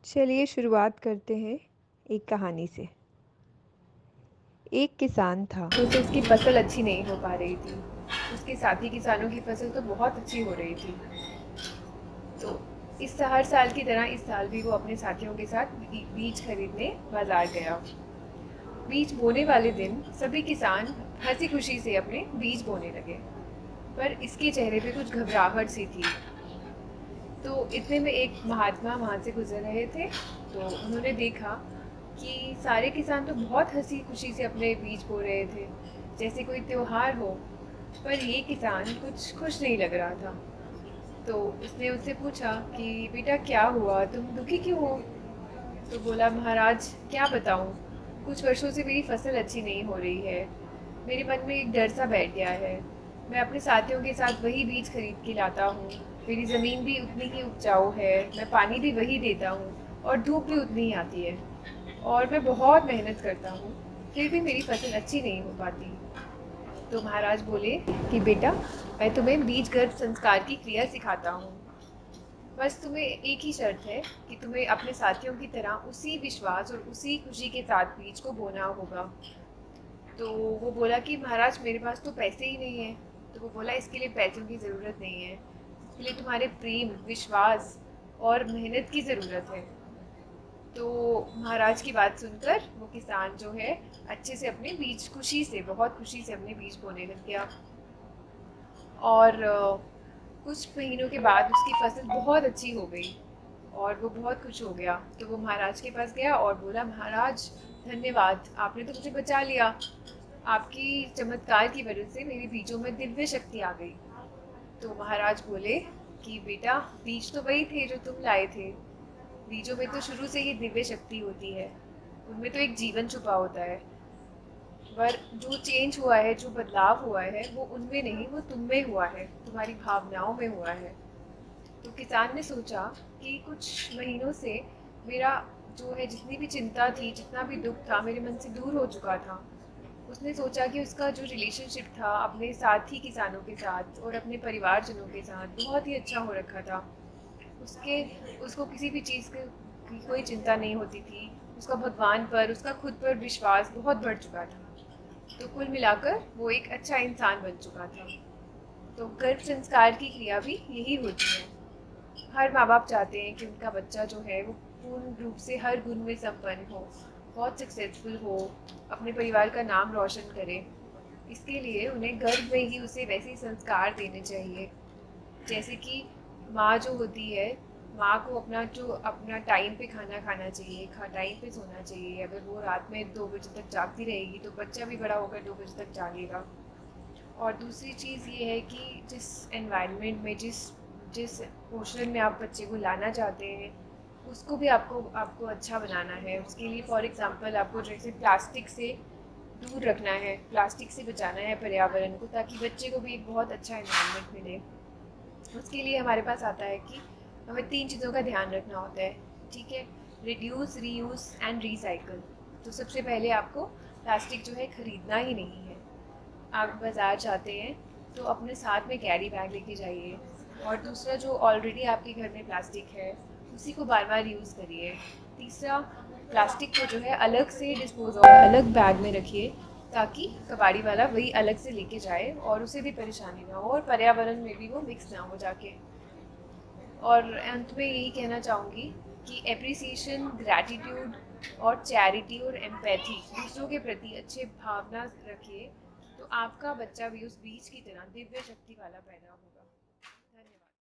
चलिए शुरुआत करते हैं एक कहानी से। एक किसान था। उसे उसकी फसल अच्छी नहीं हो पा रही थी। उसके साथी किसानों की फसल तो बहुत अच्छी हो रही थी। तो इस हर साल की तरह इस साल भी वो अपने साथियों के साथ बीज खरीदने बाजार गया। बीज बोने वाले दिन सभी किसान हंसी खुशी से अपने बीज बोने लगे, पर इसके चेहरे पे कुछ घबराहट सी थी। तो इतने में एक महात्मा वहाँ से गुजर रहे थे। तो उन्होंने देखा कि सारे किसान तो बहुत हंसी खुशी से अपने बीज बो रहे थे, जैसे कोई त्योहार हो। पर ये किसान कुछ खुश नहीं लग रहा था। तो उसने उससे पूछा कि बेटा क्या हुआ, तुम दुखी क्यों हो? तो बोला, महाराज क्या बताऊं, कुछ वर्षों से मेरी फसल अच्छी नहीं हो रही है। मेरे मन में एक डर सा बैठ गया है। मैं अपने साथियों के साथ वही बीज खरीद के लाता हूँ। मेरी ज़मीन भी उतनी ही उपजाऊ है, मैं पानी भी वही देता हूँ और धूप भी उतनी ही आती है। और मैं बहुत मेहनत करता हूँ, फिर भी मेरी फसल अच्छी नहीं हो पाती। तो महाराज बोले कि बेटा, मैं तुम्हें बीज गर्भ संस्कार की क्रिया सिखाता हूँ। बस तुम्हें एक ही शर्त है कि तुम्हें अपने साथियों की तरह उसी विश्वास और उसी खुशी के साथ बीज को बोना होगा। तो वो बोला कि महाराज मेरे पास तो पैसे ही नहीं है। तो वो बोला, इसके लिए पैसों की ज़रूरत नहीं है, इसके लिए तुम्हारे प्रेम, विश्वास और मेहनत की ज़रूरत है। तो महाराज की बात सुनकर वो किसान जो है अच्छे से अपने बीज खुशी से, बहुत खुशी से अपने बीज बोने लग गया। और कुछ महीनों के बाद उसकी फसल बहुत अच्छी हो गई और वो बहुत खुश हो गया। तो वो महाराज के पास गया और बोला, महाराज धन्यवाद, आपने तो मुझे बचा लिया। आपकी चमत्कार की वजह से मेरे बीजों में दिव्य शक्ति आ गई। तो महाराज बोले कि बेटा, बीज तो वही थे जो तुम लाए थे। बीजों में तो शुरू से ही दिव्य शक्ति होती है, उनमें तो एक जीवन छुपा होता है। पर जो चेंज हुआ है, जो बदलाव हुआ है, वो उनमें नहीं, वो तुम में हुआ है, तुम्हारी भावनाओं में हुआ है। तो किसान ने सोचा कि कुछ महीनों से मेरा जो है जितनी भी चिंता थी, जितना भी दुख था, मेरे मन से दूर हो चुका था। उसने सोचा कि उसका जो रिलेशनशिप था अपने साथी किसानों के साथ और अपने परिवारजनों के साथ बहुत ही अच्छा हो रखा था। उसके उसको किसी भी चीज़ की कोई चिंता नहीं होती थी। उसका भगवान पर, उसका खुद पर विश्वास बहुत बढ़ चुका था। तो कुल मिलाकर वो एक अच्छा इंसान बन चुका था। तो गर्भ संस्कार की क्रिया भी यही होती है। हर माँ बाप चाहते हैं कि उनका बच्चा जो है वो पूर्ण रूप से हर गुण में संपन्न हो, बहुत सक्सेसफुल हो, अपने परिवार का नाम रोशन करे। इसके लिए उन्हें गर्भ में ही उसे वैसे ही संस्कार देने चाहिए। जैसे कि माँ जो होती है, माँ को अपना टाइम पे खाना खाना चाहिए, टाइम पे सोना चाहिए। अगर वो रात में 2 बजे तक जागती रहेगी तो बच्चा भी बड़ा होकर 2 बजे तक जागेगा। और दूसरी चीज़ ये है कि जिस एनवायरनमेंट में, जिस जिस पोर्शन में आप बच्चे को लाना चाहते हैं, उसको भी आपको आपको अच्छा बनाना है। उसके लिए फॉर एग्ज़ाम्पल आपको जैसे प्लास्टिक से दूर रखना है, प्लास्टिक से बचाना है पर्यावरण को, ताकि बच्चे को भी एक बहुत अच्छा एनवायरनमेंट मिले। उसके लिए हमारे पास आता है कि हमें 3 चीज़ों का ध्यान रखना होता है, ठीक है? Reduce, reuse and recycle. तो सबसे पहले आपको प्लास्टिक जो है खरीदना ही नहीं है। आप बाज़ार जाते हैं तो अपने साथ में कैरी बैग लेके जाइए। और दूसरा, जो ऑलरेडी आपके घर में प्लास्टिक है उसी को बार बार यूज़ करिए। तीसरा, प्लास्टिक को जो है अलग से डिस्पोज और अलग बैग में रखिए, ताकि कबाड़ी वाला वही अलग से लेके जाए और उसे भी परेशानी ना हो और पर्यावरण में भी वो मिक्स ना हो जाके। और अंत में यही कहना चाहूँगी कि एप्रिसिएशन, ग्रैटिट्यूड और चैरिटी और एम्पैथी, दूसरों के प्रति अच्छे भावना रखिए, तो आपका बच्चा भी उस बीज की तरह दिव्य शक्ति वाला पैदा होगा।